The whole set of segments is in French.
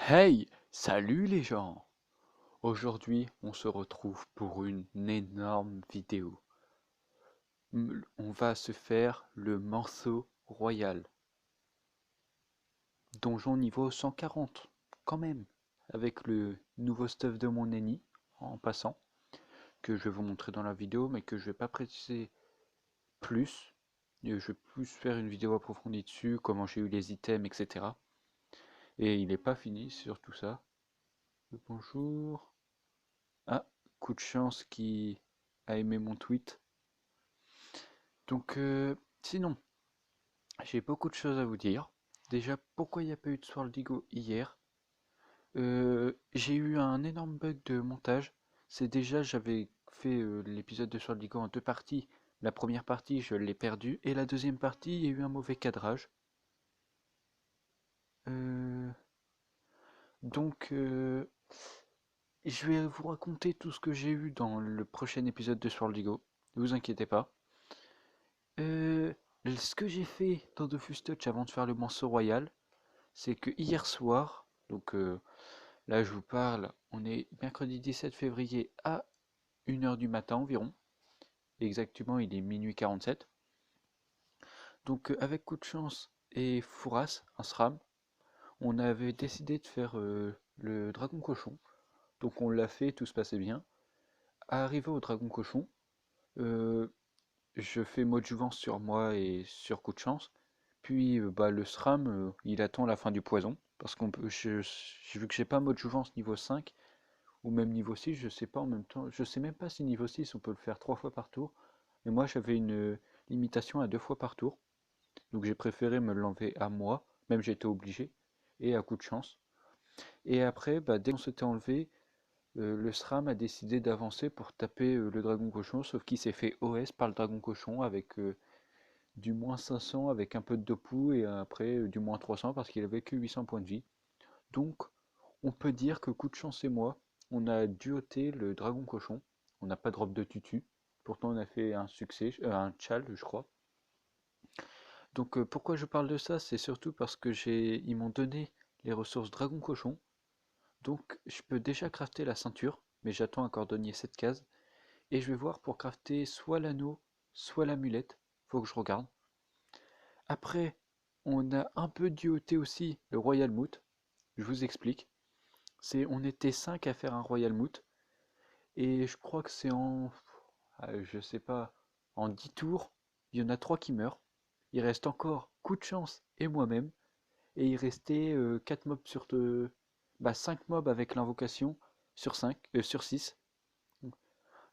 Hey, salut les gens! Aujourd'hui, on se retrouve pour une énorme vidéo. On va se faire le morceau royal. Donjon niveau 140, quand même. Avec le nouveau stuff de mon ennemi, en passant, que je vais vous montrer dans la vidéo, mais que je vais pas préciser plus. Je vais plus faire une vidéo approfondie dessus, comment j'ai eu les items, etc. Et il n'est pas fini sur tout ça. Bonjour. Ah, coup de chance qui a aimé mon tweet. Donc, sinon, j'ai beaucoup de choses à vous dire. Déjà, pourquoi il n'y a pas eu de Sword League hier? J'ai eu un énorme bug de montage. C'est déjà, j'avais fait l'épisode de Sword League en deux parties. La première partie, je l'ai perdue. Et la deuxième partie, il y a eu un mauvais cadrage. Euh, donc, je vais vous raconter tout ce que j'ai eu dans le prochain épisode de Sword League. Ne vous inquiétez pas. Euh, Ce que j'ai fait dans Dofus Touch avant de faire le morceau royal, c'est que hier soir, donc là je vous parle, on est mercredi 17 février à 1 heure du matin environ. Exactement, il est minuit 47. Donc avec coup de chance et Fouras, un SRAM, on avait décidé de faire le dragon cochon. Donc on l'a fait, tout se passait bien. Arrivé au dragon cochon, euh, je fais mode jouvence sur moi et sur coup de chance. Puis bah, le SRAM, il attend la fin du poison. Parce qu'on peut. Vu que j'ai pas mode jouvence niveau 5 ou même niveau 6, je sais pas en même temps. Je sais même pas si niveau 6 on peut le faire 3 fois par tour. Mais moi j'avais une limitation à 2 fois par tour. Donc j'ai préféré me l'enlever à moi, même j'étais obligé, et à coup de chance. Et après, bah, dès qu'on s'était enlevé, le SRAM a décidé d'avancer pour taper le dragon cochon, sauf qu'il s'est fait OS par le dragon cochon avec du moins 500 avec un peu de dopou et après du moins 300 parce qu'il avait que 800 points de vie. Donc on peut dire que coup de chance et moi, on a duoté le dragon cochon. On n'a pas drop de tutu. Pourtant on a fait un succès, un chal je crois. Donc pourquoi je parle de ça, c'est surtout parce que ils m'ont donné les ressources dragon cochon. Donc je peux déjà crafter la ceinture, mais j'attends un cordonnier 7 cases. Et je vais voir pour crafter soit l'anneau, soit l'amulette. Faut que je regarde. Après, on a un peu duoté aussi le Royal Moot. Je vous explique. On était 5 à faire un Royal Moot. Et je crois que c'est je sais pas, en 10 tours, il y en a 3 qui meurent. Il reste encore coup de chance et moi-même. Et il restait 4 mobs bah, 5 mobs avec l'invocation sur 5, sur 6.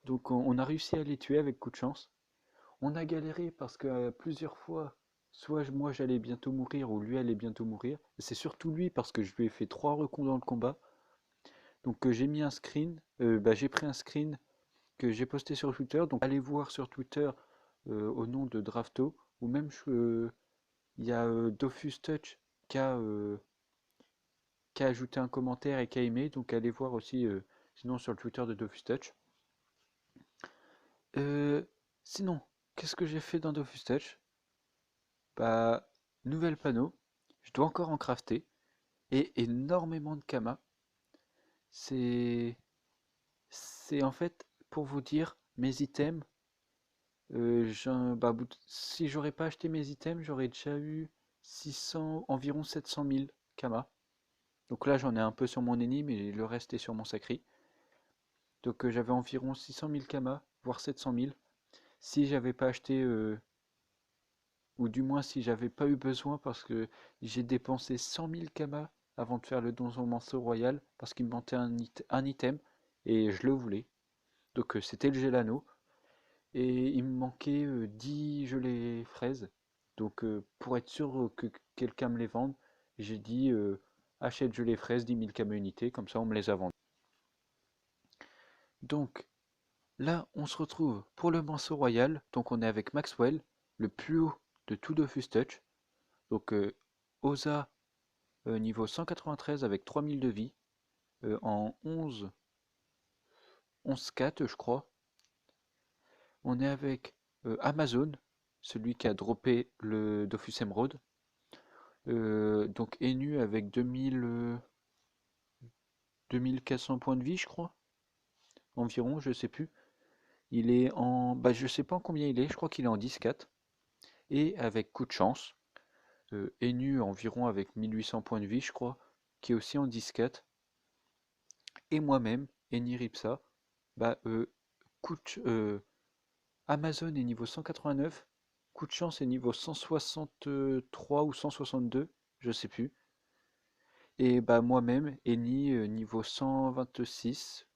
Donc on a réussi à les tuer avec coup de chance. On a galéré parce que plusieurs fois, soit moi j'allais bientôt mourir ou lui allait bientôt mourir. C'est surtout lui parce que je lui ai fait 3 recons dans le combat. Donc j'ai mis un screen, bah, j'ai pris un screen que j'ai posté sur Twitter. Donc allez voir sur Twitter au nom de Drafto. Ou même il y a Dofus Touch qui a, euh, qui a ajouté un commentaire et qui a aimé. Donc allez voir aussi sinon sur le Twitter de Dofus Touch. Euh, Sinon, qu'est-ce que j'ai fait dans Dofus Touch? Bah, nouvel panneau. Je dois encore en crafter. Et énormément de Kama. C'est. C'est en fait, pour vous dire, mes items. Bah, si j'aurais pas acheté mes items, j'aurais déjà eu 600, environ 700 000 Kama. Donc là, j'en ai un peu sur mon ennemi, mais le reste est sur mon sacri. Donc j'avais environ 600 000 Kama, voire 700 000. Si j'avais pas acheté, ou du moins si j'avais pas eu besoin, parce que j'ai dépensé 100 000 Kama avant de faire le donjon Manceau Royal, parce qu'il me manquait un item, et je le voulais. Donc c'était le Gelano, et il me manquait 10 gelées fraises. Donc pour être sûr que quelqu'un me les vende, j'ai dit achète gelées fraises, 10 000 Kama unités, comme ça on me les a vendues. Donc là, on se retrouve pour le Manceau Royal, donc on est avec Maxwell, le plus haut de tout Dofus Touch. Donc Osa niveau 193 avec 3000 de vie, en 11 4 je crois. On est avec Amazon, celui qui a droppé le Dofus Emerald. Donc Enu avec 2000, 2400 points de vie, je crois. Environ, je sais plus. Il est en... Bah, je sais pas en combien il est, je crois qu'il est en 10-4. Et avec coup de chance, Enu environ avec 1800 points de vie, je crois, qui est aussi en 10-4. Et moi-même, Eni Ripsa, bah, coup de- Amazon est niveau 189, coup de chance est niveau 163 ou 162, je sais plus. Et bah moi-même, Eni niveau 126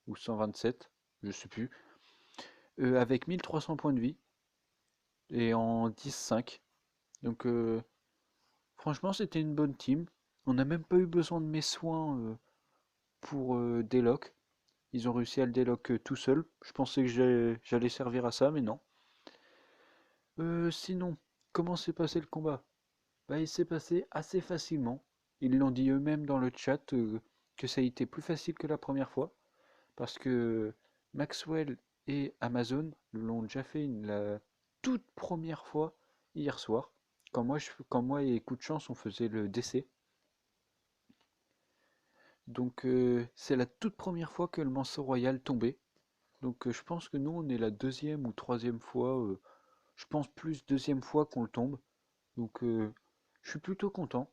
ou 127, je sais plus, avec 1300 points de vie et en 10-5. Donc franchement, c'était une bonne team. On n'a même pas eu besoin de mes soins pour déloc. Ils ont réussi à le déloc tout seul. Je pensais que j'allais servir à ça, mais non. Sinon, comment s'est passé le combat? Bah, il s'est passé assez facilement. Ils l'ont dit eux-mêmes dans le chat que ça a été plus facile que la première fois. Parce que Maxwell et Amazon l'ont déjà fait la toute première fois hier soir. Quand moi et Coup de Chance on faisait le décès. Donc c'est la toute première fois que le Manceau Royal tombait. Donc je pense que nous on est la deuxième ou troisième fois. Je pense plus deuxième fois qu'on le tombe. Donc je suis plutôt content.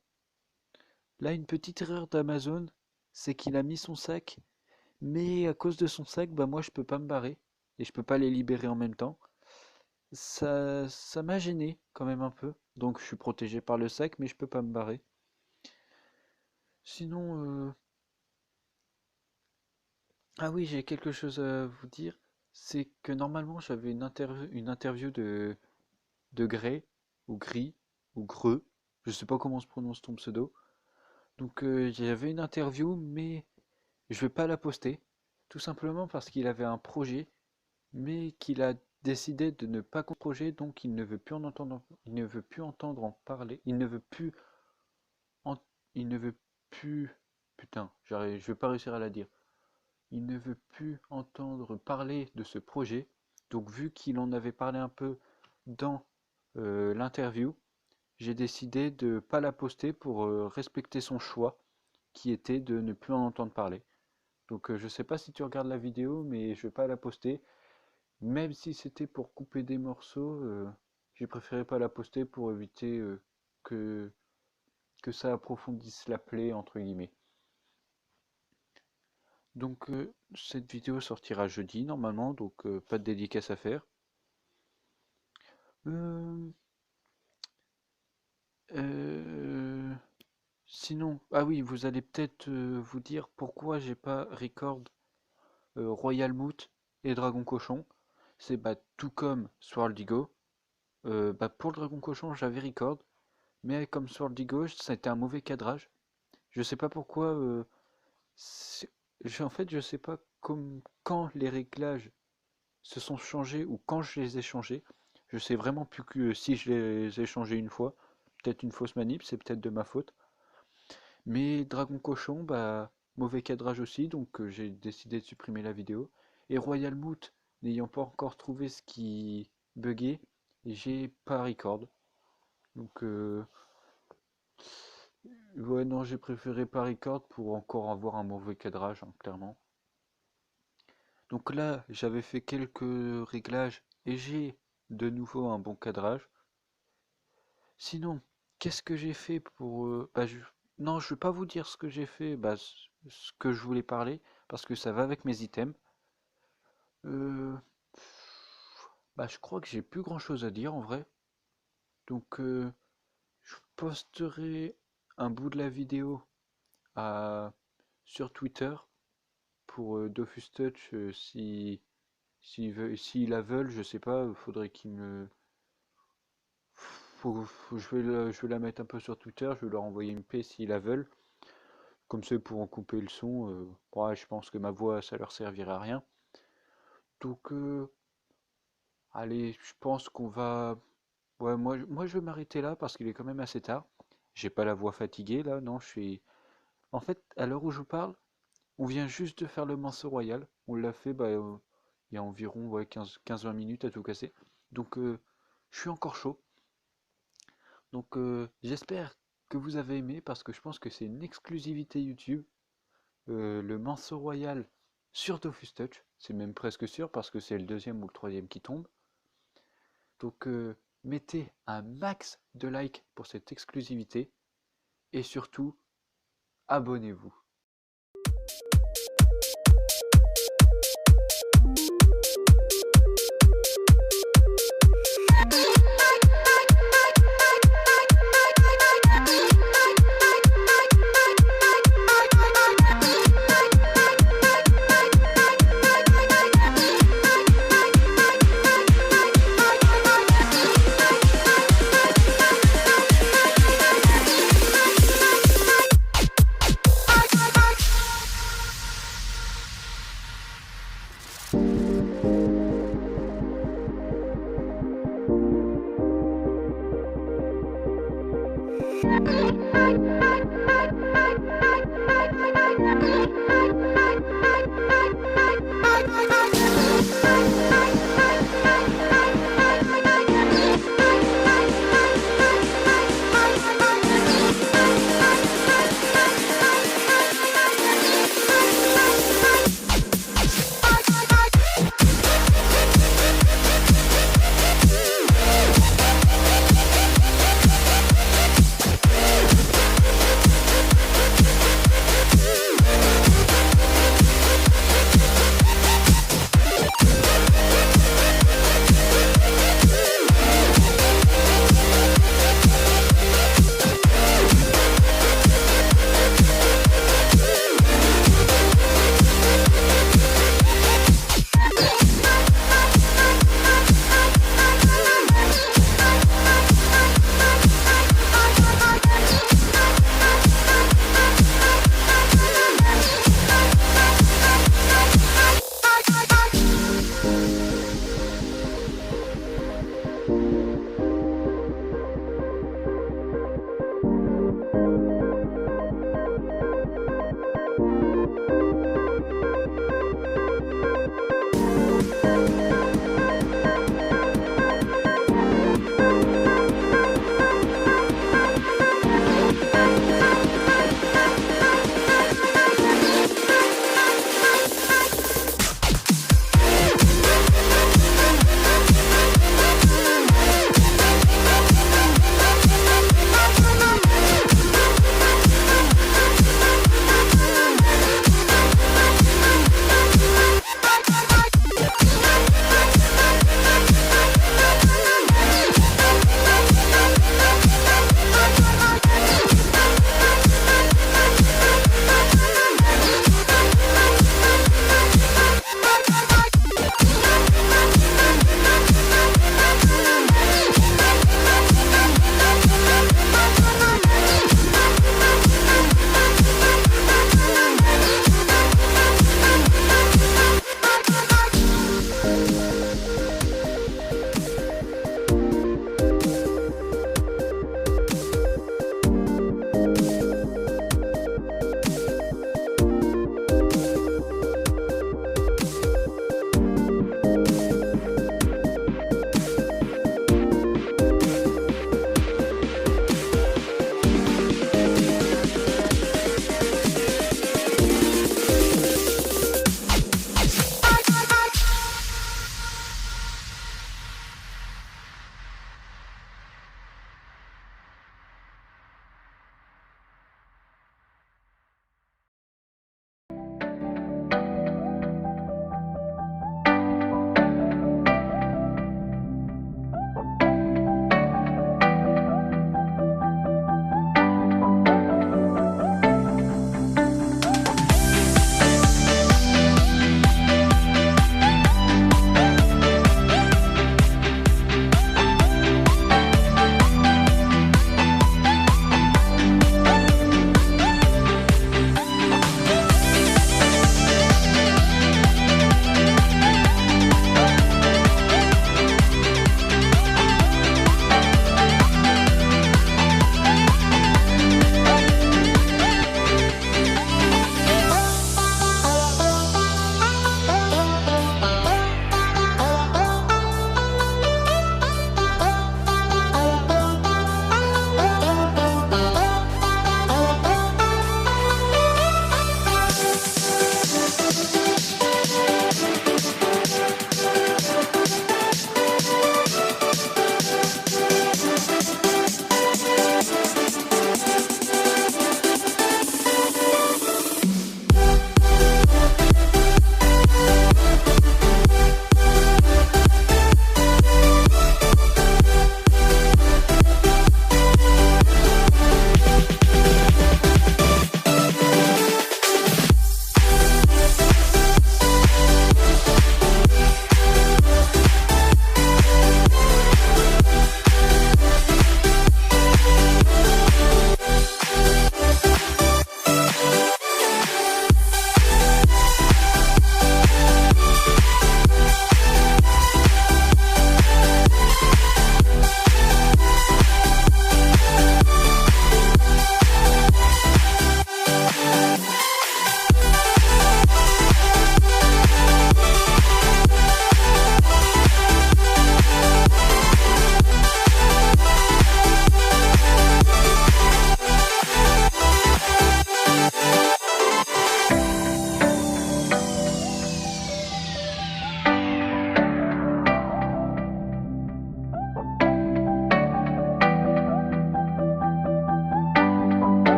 Là une petite erreur d'Amazon, c'est qu'il a mis son sac. Mais à cause de son sac, bah moi je peux pas me barrer. Et je peux pas les libérer en même temps. Ça m'a gêné quand même un peu. Donc je suis protégé par le sac, mais je peux pas me barrer. Sinon, ah oui, j'ai quelque chose à vous dire. C'est que normalement j'avais une interview de Grey, ou Gris, ou Greux. Je sais pas comment se prononce ton pseudo. Donc j'avais une interview, mais je vais pas la poster. Tout simplement parce qu'il avait un projet mais qu'il a décidé de ne pas projet, donc il ne veut plus en entendre, il ne veut plus entendre en parler, en- il ne veut plus, putain, je vais pas réussir à la dire, il ne veut plus entendre parler de ce projet, donc vu qu'il en avait parlé un peu dans l'interview, j'ai décidé de pas la poster pour respecter son choix, qui était de ne plus en entendre parler. Donc je sais pas si tu regardes la vidéo, mais je vais pas la poster. Même si c'était pour couper des morceaux, j'ai préféré pas la poster pour éviter que, que ça approfondisse la plaie, entre guillemets. Donc cette vidéo sortira jeudi normalement, donc pas de dédicace à faire. Euh, euh, Sinon, ah oui, vous allez peut-être vous dire pourquoi j'ai pas record Royal Moot et Dragon Cochon. C'est bah, tout comme Swirldigo. Bah, pour le Dragon Cochon, j'avais record. Mais comme Swirldigo, ça a été un mauvais cadrage. Je sais pas pourquoi. En fait, je sais pas quand les réglages se sont changés ou quand je les ai changés. Je sais vraiment plus que si je les ai changés une fois. Peut-être une fausse manip, c'est peut-être de ma faute. Mais Dragon Cochon, bah, mauvais cadrage aussi, donc j'ai décidé de supprimer la vidéo. Et Royal Moot, n'ayant pas encore trouvé ce qui buguait, j'ai pas record. Donc ouais, non, j'ai préféré pas record pour encore avoir un mauvais cadrage, hein, clairement. Donc là, j'avais fait quelques réglages et j'ai de nouveau un bon cadrage. Sinon, qu'est-ce que j'ai fait pour... Non, je vais pas vous dire ce que j'ai fait, bah, ce que je voulais parler, parce que ça va avec mes items. Euh, Bah, je crois que j'ai plus grand-chose à dire en vrai. Donc, je posterai un bout de la vidéo à... sur Twitter pour Dofus Touch s'ils la veulent, je sais pas, faudrait qu'ils me... je vais la mettre un peu sur Twitter, je vais leur envoyer une paix s'ils la veulent. Comme ça, ils pourront couper le son. Ouais, je pense que ma voix, ça leur servira à rien. Donc, allez, je pense qu'on va... Ouais, moi, je vais m'arrêter là parce qu'il est quand même assez tard. J'ai pas la voix fatiguée là, non, je suis... En fait, à l'heure où je vous parle, on vient juste de faire le Manceau Royal. On l'a fait bah, il y a environ ouais, 15-20 minutes à tout casser. Donc, je suis encore chaud. Donc j'espère que vous avez aimé parce que je pense que c'est une exclusivité YouTube. le Manceau Royal sur Dofus Touch. C'est même presque sûr parce que c'est le deuxième ou le troisième qui tombe. Donc mettez un max de likes pour cette exclusivité et surtout abonnez-vous.